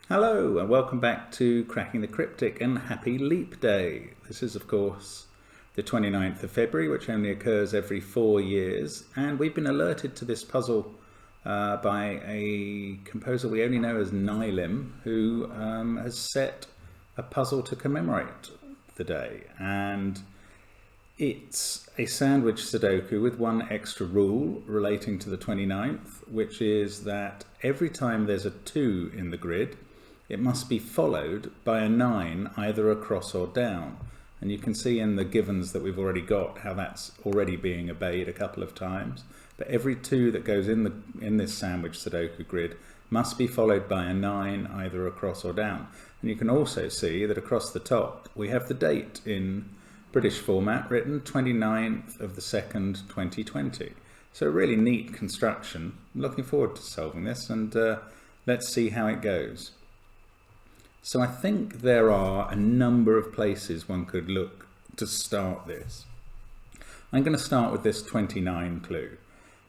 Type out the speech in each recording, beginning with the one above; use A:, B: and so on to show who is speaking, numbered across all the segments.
A: Hello and welcome back to Cracking the Cryptic and Happy Leap Day. This is of course the 29th of February, which only occurs every 4 years, and we've been alerted to this puzzle by a composer we only know as Nylim, who has set a puzzle to commemorate the day, and it's a sandwich Sudoku with one extra rule relating to the 29th, which is that every time there's a 2 in the grid, it must be followed by a 9 either across or down. And you can see in the givens that we've already got how that's already being obeyed a couple of times. But every 2 that goes in this sandwich Sudoku grid must be followed by a 9 either across or down. And you can also see that across the top we have the date in British format written 29th of the 2nd 2020. So a really neat construction. I'm looking forward to solving this, and let's see how it goes. So I think there are a number of places one could look to start this. I'm going to start with this 29 clue.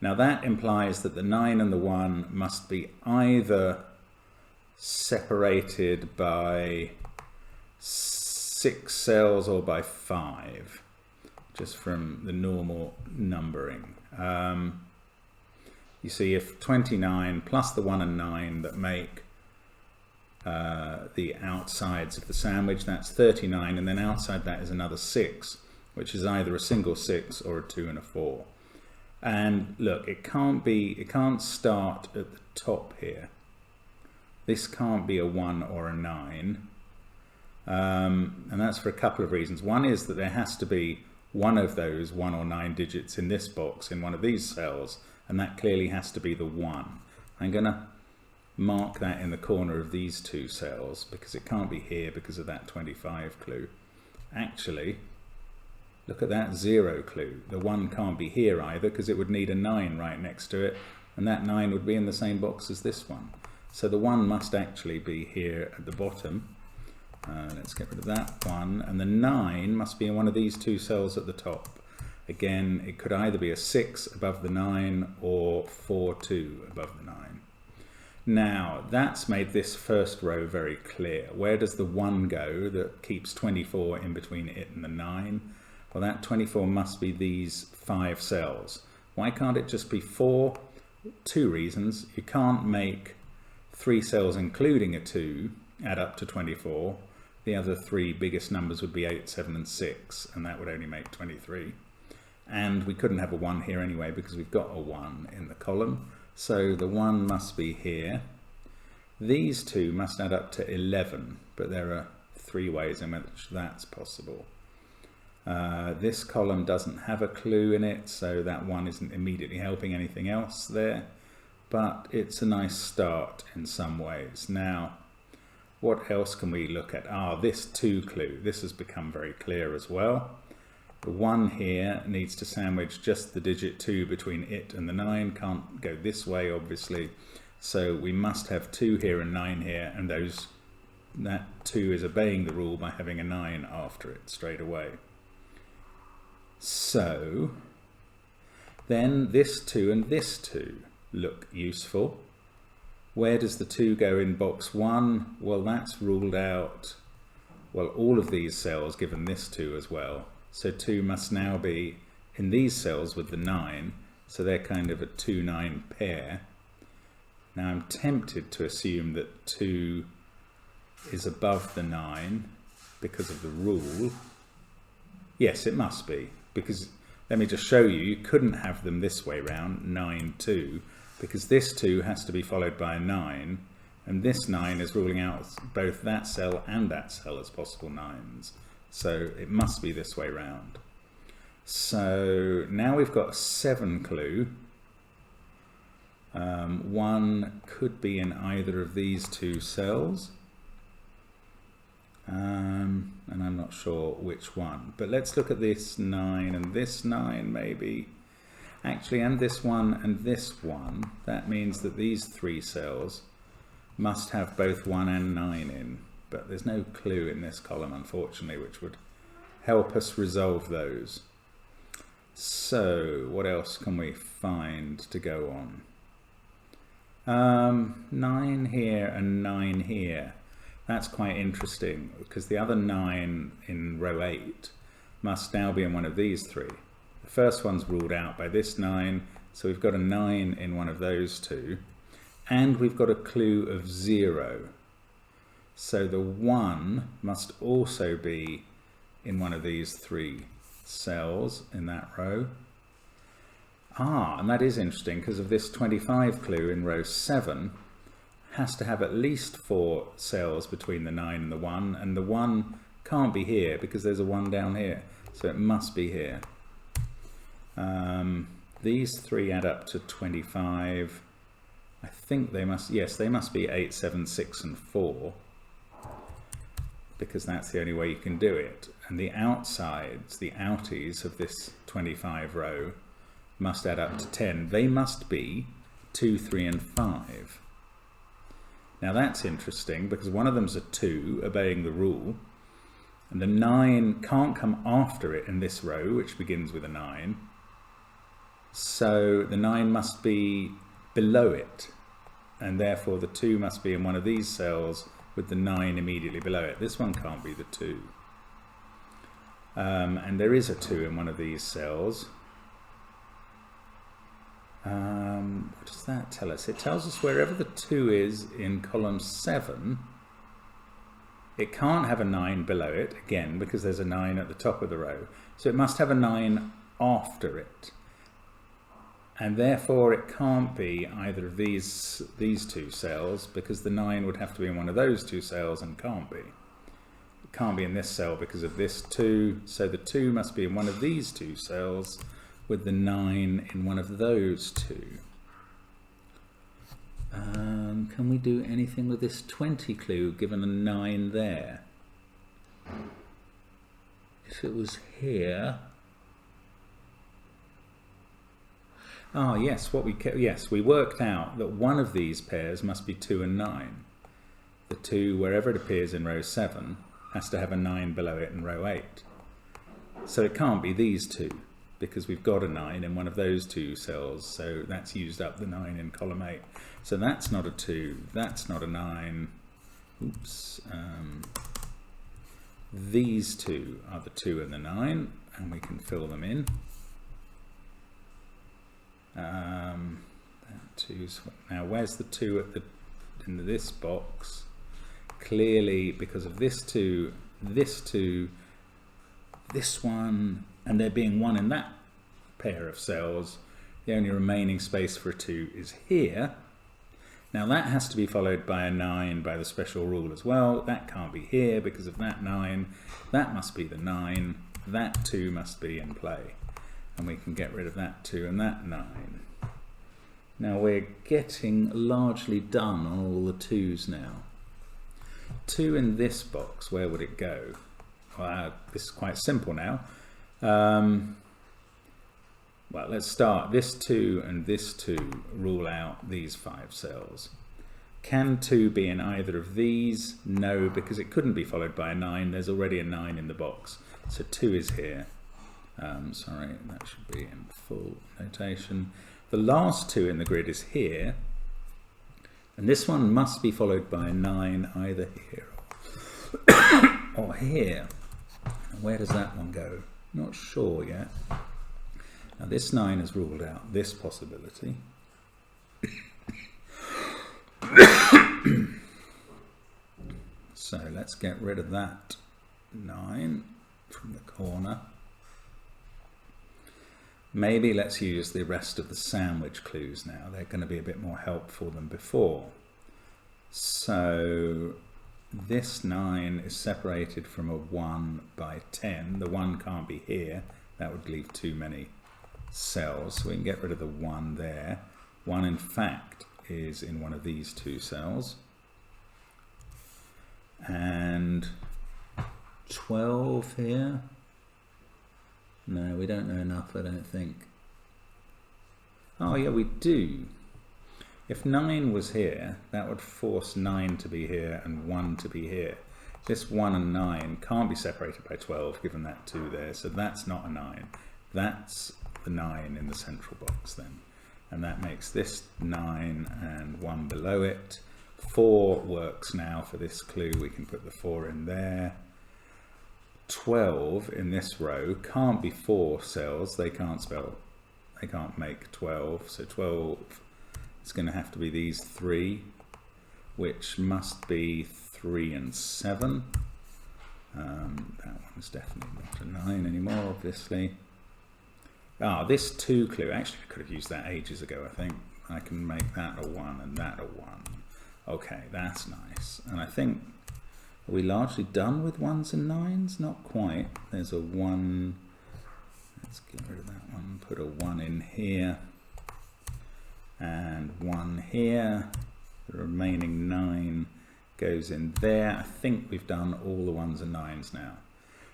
A: Now that implies that the 9 and the 1 must be either separated by 6 cells or by 5, just from the normal numbering. You see, if 29 plus the 1 and 9 that make the outsides of the sandwich, that's 39, and then outside that is another 6, which is either a single 6 or a 2 and a 4. And look, it can't start at the top here. This can't be a 1 or a 9, and that's for a couple of reasons. One is that there has to be one of those 1 or 9 digits in this box in one of these cells, and that clearly has to be the 1. I'm going to mark that in the corner of these 2 cells because it can't be here because of that 25 clue. Actually, look at that 0 clue. The 1 can't be here either because it would need a 9 right next to it, and that 9 would be in the same box as this one. So the 1 must actually be here at the bottom. Let's get rid of that 1, and the 9 must be in one of these 2 cells at the top. Again, it could either be a 6 above the 9 or 4-2 above the 9. Now, that's made this first row very clear. Where does the 1 go that keeps 24 in between it and the 9? Well, that 24 must be these 5 cells. Why can't it just be 4? 2 reasons. You can't make 3 cells including a 2 add up to 24. The other 3 biggest numbers would be 8, 7 and 6, and that would only make 23. And we couldn't have a 1 here anyway because we've got a 1 in the column. So the 1 must be here. These 2 must add up to 11, but there are 3 ways in which that's possible. This column doesn't have a clue in it, so that 1 isn't immediately helping anything else there, but it's a nice start in some ways. Now, what else can we look at? This 2 clue. This has become very clear as well. The 1 here needs to sandwich just the digit 2 between it and the 9. Can't go this way, obviously. So we must have 2 here and 9 here, and that 2 is obeying the rule by having a 9 after it straight away. So then this 2 and this 2 look useful. Where does the 2 go in box 1? Well, that's ruled out, well, all of these cells given this 2 as well. So 2 must now be in these cells with the 9, so they're kind of a 2-9 pair. Now I'm tempted to assume that 2 is above the 9 because of the rule. Yes, it must be, because let me just show you, you couldn't have them this way round, 9, 2, because this 2 has to be followed by a 9, and this 9 is ruling out both that cell and that cell as possible 9s. So it must be this way round. So now we've got a 7 clue. 1 could be in either of these 2 cells. And I'm not sure which one. But let's look at this 9 and this 9 maybe. Actually, and this 1 and this 1. That means that these 3 cells must have both 1 and 9 in. But there's no clue in this column, unfortunately, which would help us resolve those. So what else can we find to go on? 9 here and 9 here. That's quite interesting because the other 9 in row 8 must now be in one of these 3. The first one's ruled out by this 9, so we've got a 9 in one of those 2, and we've got a clue of 0. So the 1 must also be in one of these 3 cells in that row. And that is interesting because of this 25 clue in row 7 has to have at least 4 cells between the 9 and the 1 can't be here because there's a 1 down here, so it must be here. These 3 add up to 25. I think they must, yes, they must be 8, 7, 6 and 4 because that's the only way you can do it. And the outsides, the outies of this 25 row must add up to 10. They must be 2, 3 and 5. Now that's interesting because one of them's a 2, obeying the rule, and the 9 can't come after it in this row, which begins with a 9. So the 9 must be below it, and therefore the 2 must be in one of these cells with the 9 immediately below it. This one can't be the 2. And there is a 2 in one of these cells. What does that tell us? It tells us wherever the 2 is in column 7, it can't have a 9 below it, again, because there's a 9 at the top of the row. So it must have a 9 after it. And therefore it can't be either of these 2 cells, because the 9 would have to be in one of those 2 cells and can't be. It can't be in this cell because of this 2, so the 2 must be in one of these 2 cells, with the 9 in one of those 2. Can we do anything with this 20 clue given a 9 there? If it was here... yes, we worked out that one of these pairs must be 2 and 9. The 2, wherever it appears in row 7, has to have a 9 below it in row 8. So it can't be these 2, because we've got a 9 in one of those 2 cells, so that's used up the 9 in column 8. So that's not a 2, that's not a 9. Oops. These 2 are the 2 and the 9, and we can fill them in. That 2's, now where's the 2 in this box? Clearly because of this 2, this 2, this one, and there being 1 in that pair of cells, the only remaining space for a 2 is here. Now that has to be followed by a 9 by the special rule as well. That can't be here because of that 9. That must be the 9. That 2 must be in play. And we can get rid of that 2 and that 9. Now we're getting largely done on all the 2's now. 2 in this box, where would it go? Well, this is quite simple now. Well, let's start. This 2 and this 2 rule out these 5 cells. Can 2 be in either of these? No, because it couldn't be followed by a 9. There's already a 9 in the box. So 2 is here. Sorry, that should be in full notation. The last 2 in the grid is here. And this one must be followed by a 9 either here or here. And where does that one go? Not sure yet. Now this 9 has ruled out this possibility. So let's get rid of that 9 from the corner. Maybe let's use the rest of the sandwich clues now. They're going to be a bit more helpful than before. So this 9 is separated from a 1 by 10. The 1 can't be here. That would leave too many cells. So we can get rid of the 1 there. 1 in fact is in one of these 2 cells. And 12 here. No, we don't know enough, I don't think. Oh yeah, we do. If 9 was here, that would force 9 to be here and 1 to be here. This 1 and 9 can't be separated by 12, given that 2 there, so that's not a 9. That's the 9 in the central box then. and that makes this 9 and 1 below it. 4 works now for this clue, we can put the 4 in there. 12 in this row can't be 4 cells, they can't make 12, so 12 is going to have to be these 3, which must be 3 and 7. That one's definitely not a 9 anymore, obviously. This 2 clue, actually I could have used that ages ago, I think. I can make that a 1 and that a 1. Okay, that's nice. And I think, are we largely done with 1s and 9s? Not quite. There's a 1. Let's get rid of that one. Put a 1 in here. And 1 here. The remaining 9 goes in there. I think we've done all the 1s and 9s now.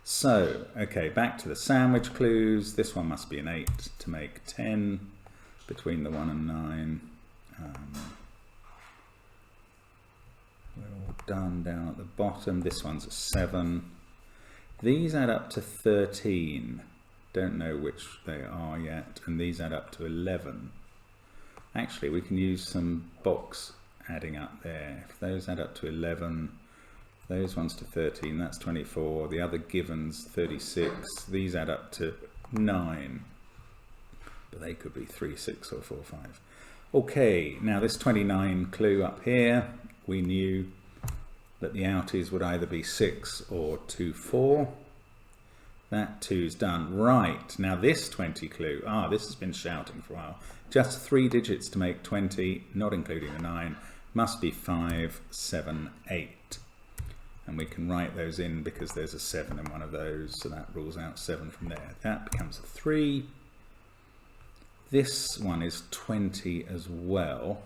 A: So, okay, back to the sandwich clues. This one must be an 8 to make 10 between the 1 and 9. We're all done down at the bottom. This one's a 7. These add up to 13. Don't know which they are yet. And these add up to 11. Actually, we can use some box adding up there. If those add up to 11, those ones to 13, that's 24. The other givens, 36. These add up to 9. But they could be 3, 6, or 4, 5. Okay, now this 29 clue up here, we knew that the outies would either be 6 or 2, 4. That 2's done. Right, now this 20 clue, this has been shouting for a while. Just 3 digits to make 20, not including the 9, must be 5, 7, 8. And we can write those in because there's a 7 in one of those, so that rules out 7 from there. That becomes a 3. This one is 20 as well.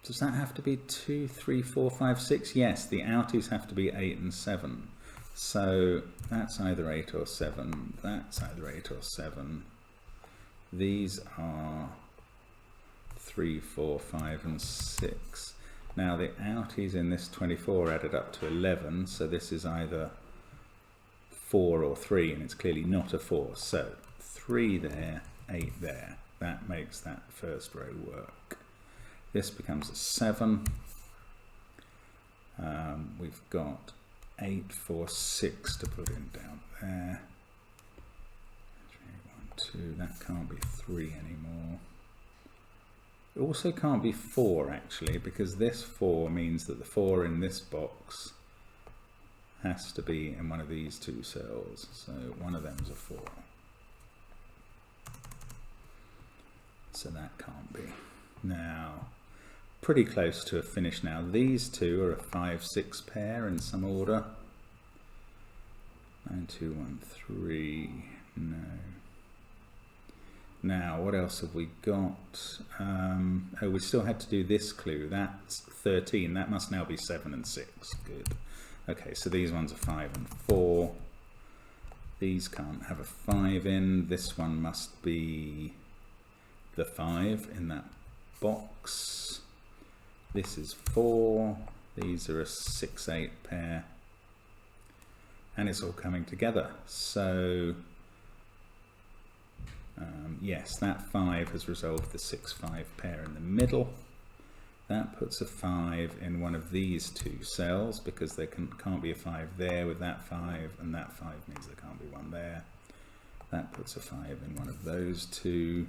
A: Does that have to be 2, 3, 4, 5, 6? Yes, the outies have to be 8 and 7. So that's either 8 or 7. That's either 8 or 7. These are 3, 4, 5, and 6. Now the outies in this 24 added up to 11, so this is either 4 or 3, and it's clearly not a 4. So 3 there, 8 there. That makes that first row work. This becomes a 7. We've got 8, 4, 6 to put in down there. 3, 1, 2. That can't be 3 anymore. It also can't be 4 actually, because this 4 means that the 4 in this box has to be in one of these 2 cells. So one of them is a 4. So that can't be. Now, pretty close to a finish now. These 2 are a 5, 6 pair in some order. 9, 2, 1, 3. No. Now, what else have we got? Oh, we still had to do this clue. That's 13. That must now be 7 and 6. Good. Okay, so these ones are 5 and 4. These can't have a 5 in. This one must be the 5 in that box. This is 4. These are a 6, 8 pair. And it's all coming together. So yes, that 5 has resolved the 6, 5 pair in the middle. That puts a 5 in one of these 2 cells because there can't be a 5 there with that 5, and that 5 means there can't be one there. That puts a 5 in one of those 2.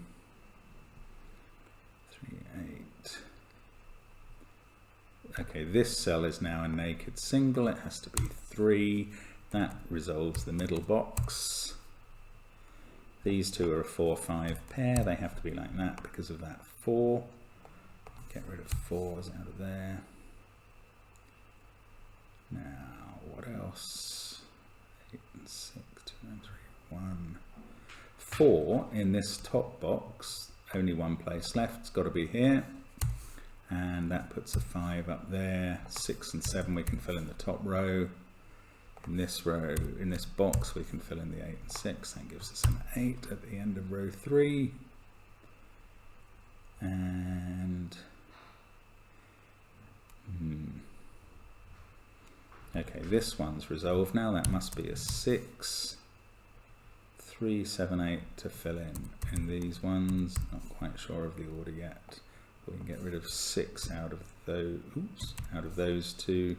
A: 3, 8. Okay, this cell is now a naked single. It has to be 3. That resolves the middle box. These 2 are a 4, 5 pair. They have to be like that because of that 4. Get rid of 4s out of there. Now, what else? 8 and 6, 2 and 3, 1. 4 in this top box. Only one place left. It's got to be here. And that puts a 5 up there. 6 and 7 we can fill in the top row. In this row, in this box, we can fill in the 8 and 6. That gives us an 8 at the end of row 3. And okay, this one's resolved now. That must be a 6. 3, 7, 8 to fill in these ones. Not quite sure of the order yet. We can get rid of 6 out of those. Oops, out of those two.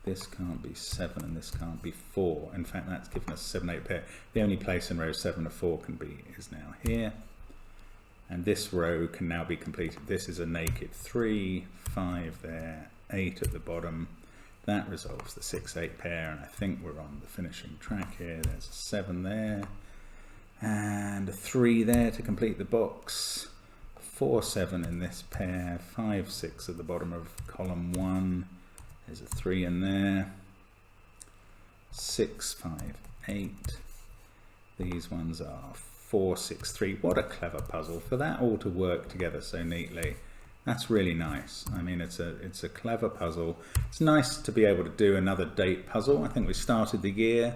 A: This can't be 7 and this can't be 4. In fact, that's given us 7, 8 pair. The only place in row 7 or 4 can be is now here. And this row can now be completed. This is a naked 3, 5 there, 8 at the bottom. That resolves the 6, 8 pair, and I think we're on the finishing track here. There's a 7 there, and a 3 there to complete the box. 4, 7 in this pair, 5, 6 at the bottom of column 1. There's a 3 in there. 6, 5, 8. These ones are 4, 6, 3. What a clever puzzle for that all to work together so neatly. That's really nice. I mean, it's a clever puzzle. It's nice to be able to do another date puzzle. I think we started the year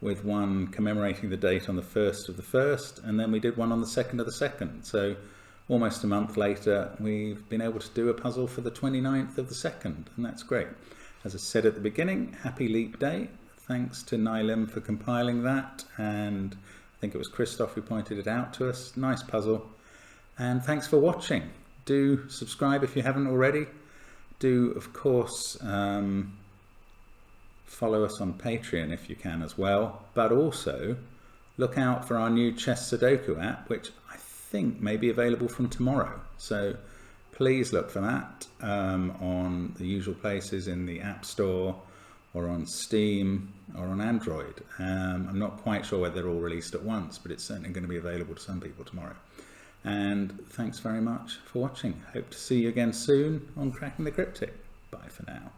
A: with one commemorating the date on the 1st of the 1st, and then we did one on the 2nd of the 2nd. So almost a month later, we've been able to do a puzzle for the 29th of the 2nd, and that's great. As I said at the beginning, happy Leap Day. Thanks to Nylim for compiling that, and I think it was Christoph who pointed it out to us. Nice puzzle, and thanks for watching. Do subscribe if you haven't already. Do, of course, follow us on Patreon if you can as well. But also, look out for our new Chess Sudoku app, which I think may be available from tomorrow. So please look for that on the usual places in the App Store or on Steam or on Android. I'm not quite sure whether they're all released at once, but it's certainly going to be available to some people tomorrow. And thanks very much for watching. Hope to see you again soon on Cracking the Cryptic. Bye for now.